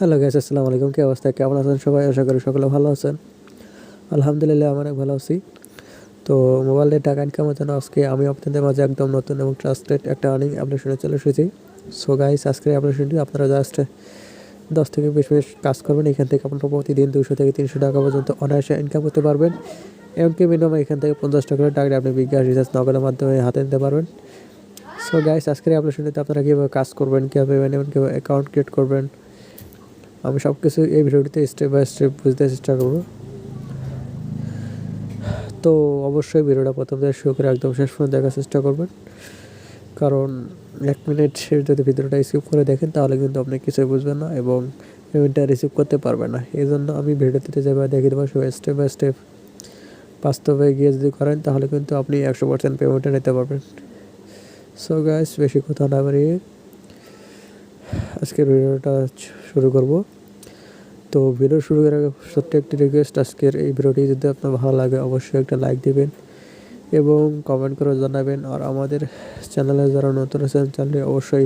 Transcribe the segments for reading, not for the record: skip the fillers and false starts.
Hello guys, আসসালামু আলাইকুম। কি অবস্থা, কেমন আছেন সবাই? আশা করি সকলে ভালো আছেন। আলহামদুলিল্লাহ, আমি অনেক ভালো আছি। তো মোবাইলে টাকা ইনকামের জন্য আজকে আমি আপনাদের মাঝে একদম নতুন এবং ট্রাস্টেড একটা আর্নিং অ্যাপ্লিকেশনে চলে এসেছি। সো গাইস, আজকের অ্যাপ্লিকেশনটি আপনারা জাস্ট 10 থেকে 20 মিনিট কাজ করবেন। এখান থেকে আপনারা প্রতিদিন 200 থেকে 300 টাকা পর্যন্ত অনায়াসে ইনকাম করতে পারবেন। এমনকি মিনিমাম এখান থেকে 50 টাকা করে টাকা আপনি বিকাশ রিচার্জ নগদের মাধ্যমে হাতে নিতে পারবেন। সো গাইস, আজকের অ্যাপ্লিকেশনটিতে আপনারা কীভাবে কাজ করবেন, কীভাবে কীভাবে অ্যাকাউন্ট ক্রিয়েট করবেন, আমি সব কিছু এই ভিডিওটিতে স্টেপ বাই স্টেপ বুঝতে চেষ্টা করব। তো অবশ্যই ভিডিওটা প্রথম থেকে শুরু করে একদম শেষ পর্যন্ত দেখার চেষ্টা করবেন, কারণ 1 মিনিট যদি ভিডিওটা স্কিপ করে দেখেন তাহলে কিন্তু আপনি কিছুই বুঝবেন না এবং পেমেন্টটা রিসিভ করতে পারবেন না। এই জন্য আমি ভিডিওটিতে যেভাবে দেখিয়ে দেবো সবাই স্টেপ বাই স্টেপ বাস্তবে গিয়ে যদি করেন তাহলে কিন্তু আপনি 100% পেমেন্টটা নিতে পারবেন। সো গাইস, বেশি কথা না বাড়িয়ে আজকের ভিডিওটা শুরু করব। তো ভিডিও শুরু করার আগে ছোট্ট একটি রিকোয়েস্ট, আজকের এই ভিডিওটি যদি আপনার ভালো লাগে অবশ্যই একটা লাইক দিবেন এবং কমেন্ট করে জানাবেন। আর আমাদের চ্যানেলে যারা নতুন আছেন চ্যানেলটি অবশ্যই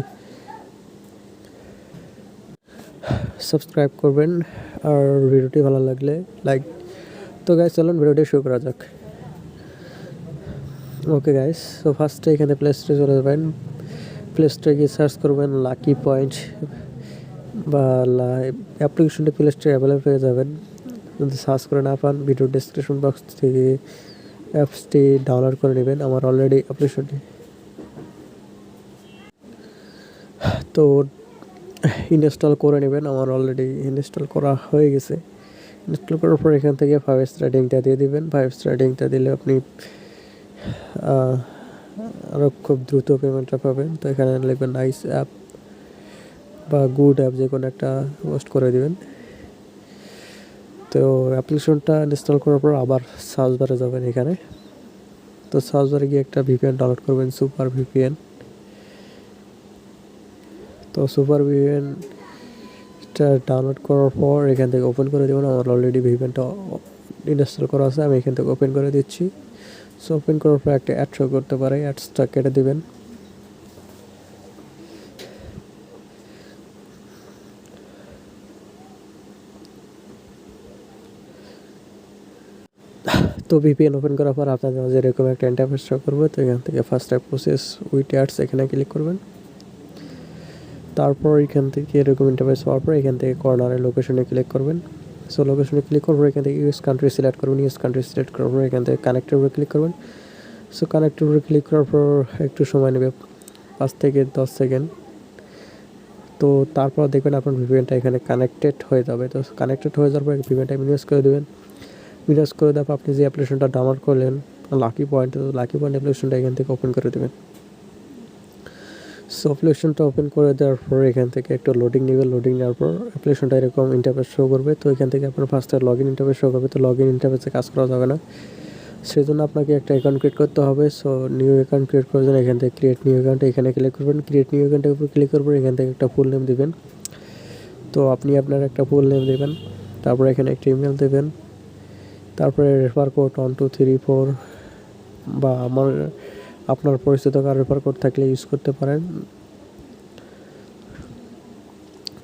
সাবস্ক্রাইব করবেন আর ভিডিওটি ভালো লাগলে লাইক। তো গাইস, চলুন ভিডিওটি শুরু করা যাক। ওকে গাইস, তো ফার্স্টে এখানে প্লে স্টোরে চলে যাবেন। প্লে স্টোরে গিয়ে সার্চ করবেন লাকি পয়েন্ট বা অ্যাপ্লিকেশনটি প্লে স্টোরে অ্যাভেলেবল পেয়ে যাবেন। যদি সার্চ করে না পান, ভিডিও ডেসক্রিপশন বক্স থেকে অ্যাপসটি ডাউনলোড করে নেবেন। আমার অলরেডি অ্যাপ্লিকেশনটি তো ইনস্টল করে নেবেন। আমার অলরেডি ইনস্টল করা হয়ে গেছে। ইনস্টল করার পর এখান থেকে 5 স্টার রেটিংটা দিয়ে দিবেন। 5 স্টার রেটিংটা দিলে আপনি আরও খুব দ্রুত পেমেন্টটা পাবেন। তো এখানে লিখবেন নাইস অ্যাপ বা গুড অ্যাপ, যে কোনো একটা পোস্ট করে দিবেন। তো অ্যাপ্লিকেশনটা ইনস্টল করার পর আবার সার্চ বারে যাবেন। এখানে তো সার্চ বারে গিয়ে একটা ভিপিএন ডাউনলোড করবেন, সুপার ভিপিএন। তো সুপার ভিপিএনটা ডাউনলোড করার পর এখান থেকে ওপেন করে দেবেন। আমার অলরেডি ভিপিএনটা ইনস্টল করা আছে, আমি এখান থেকে ওপেন করে দিচ্ছি। সো ওপেন করার পর একটা অ্যাড শো করতে পারে, অ্যাডসটা কেটে দেবেন। তো ভিপিএন ওপেন করার পর আপনাদের মাঝে এরকম একটা ইন্টারফেস শো করবে। তো এখান থেকে ফার্স্ট প্রসেস উইথ অ্যাডস এখানে ক্লিক করবেন। তারপর এখান থেকে এরকম ইন্টারফেস হওয়ার পর এখান থেকে কর্নারে লোকেশনে ক্লিক করবেন। সো লোকেশনে ক্লিক করার পর এখান থেকে ইউএস কান্ট্রি সিলেক্ট করবেন। ইউএস কান্ট্রি সিলেক্ট করার পর এখান থেকে কানেক্টের উপরে ক্লিক করবেন। সো কানেক্টের উপরে ক্লিক করার পর একটু সময় নেবে, 5 থেকে 10 সেকেন্ড। তো তারপর দেখবেন আপনার ভিপিএনটা এখানে কানেক্টেড হয়ে যাবে। তো কানেক্টেড হয়ে যাওয়ার পর ভিপিএনটা মিনিমাইজ করে দেবেন। মিনিমাইজ করে দেওয়ার পর আপনি যে অ্যাপ্লিকেশনটা ডাউনলোড করলেন লাকি পয়েন্ট অ্যাপ্লিকেশনটা এখান থেকে ওপেন করে দেবেন। সো অ্যাপ্লিকেশনটা ওপেন করে দেওয়ার পর এখান থেকে একটু লোডিং নেবে। লোডিং নেওয়ার পর অ্যাপ্লিকেশনটা এরকম ইন্টারফেস শো করবে। তো এখান থেকে আপনার ফার্স্টে লগ ইন ইন্টারফেস শো করবে। তো লগ ইন ইন্টারফেসে কাজ করা যাবে না, সেই জন্য আপনাকে একটা অ্যাকাউন্ট ক্রিয়েট করতে হবে। সো নিউ অ্যাকাউন্ট ক্রিয়েট করার জন্য এখান থেকে ক্রিয়েট নিউ অ্যাকাউন্ট এখানে ক্লিক করবেন। ক্রিয়েট নিউ অ্যাকাউন্টের উপর ক্লিক করবেন, এখান থেকে একটা ফুল নেম দেবেন। তো আপনি আপনার একটা ফুল নেম দেবেন, তারপর এখানে একটা ইমেল দেবেন, তারপরে রেফার কোড 1 2 3 4 বা আপনার পরিচিত কারো রেফার কোড থাকলে ইউজ করতে পারেন।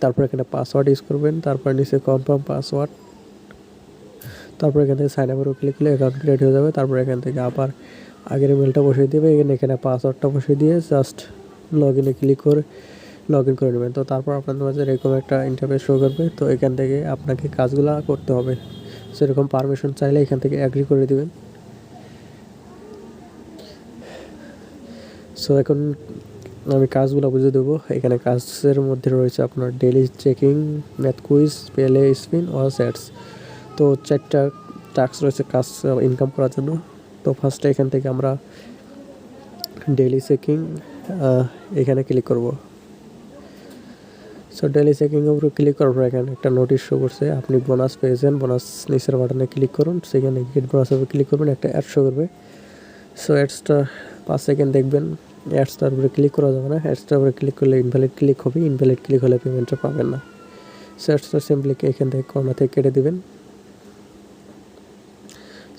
তারপর এখানে পাসওয়ার্ড ইউজ করবেন, তারপর নিচে কনফার্ম পাসওয়ার্ড, তারপর এখান থেকে সাইন আপের উপর ক্লিক করলে অ্যাকাউন্ট ক্রিয়েট হয়ে যাবে। তারপর এখান থেকে আবার আগের ইমেলটা বসিয়ে দেবে, এখানে পাসওয়ার্ডটা বসিয়ে দিয়ে জাস্ট লগ ইনে ক্লিক করে লগ ইন করে নেবেন। তো তারপর আপনাদের মাঝে এরকম একটা ইন্টারফেস শো করবে। তো এখান থেকে আপনাকে কাজগুলো করতে হবে। সেরকম পারমিশন চাইলে এখান থেকে অ্যাগ্রি করে দেবেন। সো এখন আমি কাজগুলো বুঝে দেবো। এখানে কাজের মধ্যে রয়েছে আপনার ডেইলি চেকিং, ম্যাথ কুইজ, পেলে স্পিন ও স্যাটস। তো 4টা টাস্ক রয়েছে কাজ ইনকাম করার জন্য। তো ফার্স্টে এখান থেকে আমরা ডেইলি চেকিং এখানে ক্লিক করব। সো ডেইলি চেকিংয়ের উপরে ক্লিক করার পর এখানে একটা নোটিশ শো করছে, আপনি বোনাস পেয়েছেন। বোনাস নিচের বাটনে ক্লিক করুন, সেখানে গেট বোনাসের উপরে ক্লিক করবেন, একটা অ্যাড শো করবে। সো অ্যাডসটা 5 সেকেন্ড দেখবেন। অ্যাডসটার উপরে ক্লিক করা যাবে না, অ্যাডসটার উপরে ক্লিক করলে ইনভ্যালিড ক্লিক হবে, ইনভ্যালিড ক্লিক হলে পেমেন্টটা পাবেন না। সো অ্যাডসটা সিম্পলি এখান থেকে কর্নার থেকে কেটে দেবেন।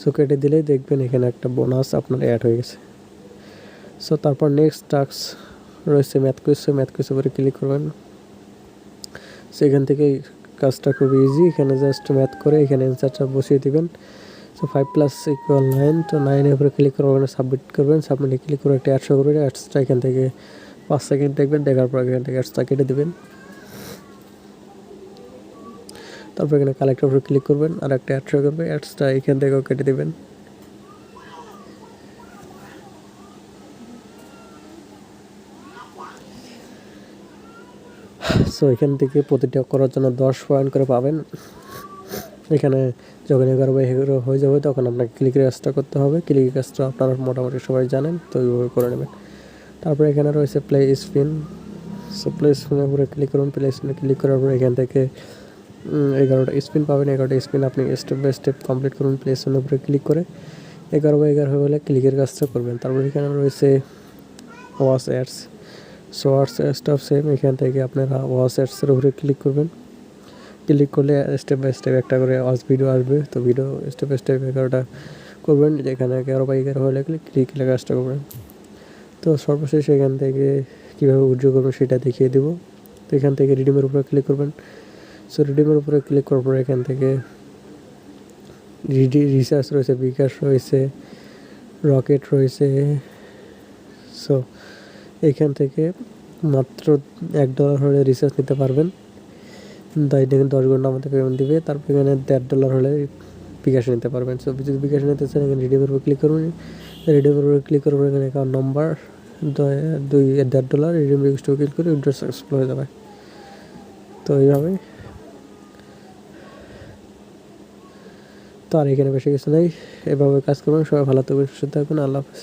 সো কেটে দিলেই দেখবেন এখানে একটা বোনাস আপনার অ্যাড হয়ে গেছে। সো তারপর নেক্সট টাস্ক রয়েছে ম্যাথ কুইজ। ম্যাথ কুইজের উপরে ক্লিক করবেন। সেখান থেকে কাজটা খুব ইজি। এখানে জাস্ট ম্যাথ করে এখানে অ্যান্সারটা বসিয়ে দিবেন। সো 5 + = 9, তো 9 এর উপরে ক্লিক করে ওখানে সাবমিট করবেন। সাবমিটে ক্লিক করে একটা অ্যাড শো করবে, অ্যাডসটা এখান থেকে 5 সেকেন্ড দেখবেন, দেখার পর এখান থেকে অ্যাডসটা কেটে দিবেন। তারপর এখানে কালেক্টের উপরে ক্লিক করবেন, আর একটা অ্যাড শো করবে, অ্যাডসটা এখান থেকেও কেটে দিবেন। সো এখান থেকে প্রতিটা করার জন্য 10 পয়েন্ট করে পাবেন। এখানে যখন 11/11 হয়ে যাবে তখন আপনাকে ক্লিকের কাজটা করতে হবে। ক্লিকের কাজটা আপনারা মোটামুটি সবাই জানেন, তো এইভাবে করে নেবেন। তারপরে এখানে রয়েছে প্লে স্পিন। সো প্লে স্পিনের উপরে ক্লিক করুন। প্লে স্পিনে ক্লিক করার পরে এখান থেকে 11টা স্পিন পাবেন। 11টা স্পিন আপনি স্টেপ বাই স্টেপ কমপ্লিট করুন প্লে স্পিনের উপরে ক্লিক করে। 11/11 হয়ে গেলে ক্লিকের কাজটা করবেন। তারপরে এখানে রয়েছে ওয়াচ অ্যাডস। সো ওয়াচ অ্যাডসটাও সেম, এখান থেকে আপনারা ওয়াচ অ্যাডসের উপরে ক্লিক করবেন। ক্লিক করলে স্টেপ বাই স্টেপ একটা করে ওয়াচ ভিডিও আসবে, তো ভিডিও স্টেপ বাই স্টেপ 11টা করবেন। যেখানে 11/11 হয়ে লাগলে ক্লিকের কাজটা করবেন। তো সর্বশেষ এখান থেকে কীভাবে উইথড্র করবেন সেটা দেখিয়ে দেবো। তো এখান থেকে রিডিমের উপরে ক্লিক করবেন। সো রিডিমের উপরে ক্লিক করার পরে এখান থেকে রিচার্জ রয়েছে, বিকাশ রয়েছে, রকেট রয়েছে। সো এখান থেকে মাত্র $1 হলে রিচার্জ নিতে পারবেন। তাই দেখুন 10 ঘন্টা আমাদের পেমেন্ট দিবে। তারপর এখানে $1.5 হলে বিকাশ নিতে পারবেন। সো যদি বিকাশ নিতে চান এখানে রিডিমের উপর ক্লিক করবেন। রিডিমের উপরে ক্লিক করার পর এখানে account number $1.5 redeem request click করে উইথড্র সাকসেসফুল হয়ে যাবে। তো এইভাবে, তো আর এখানে বেশি কিছু নেই। এভাবে কাজ করবেন। সবাই ভালো থাকবেন, সুস্থ থাকবেন। আল্লাহ হাফেজ।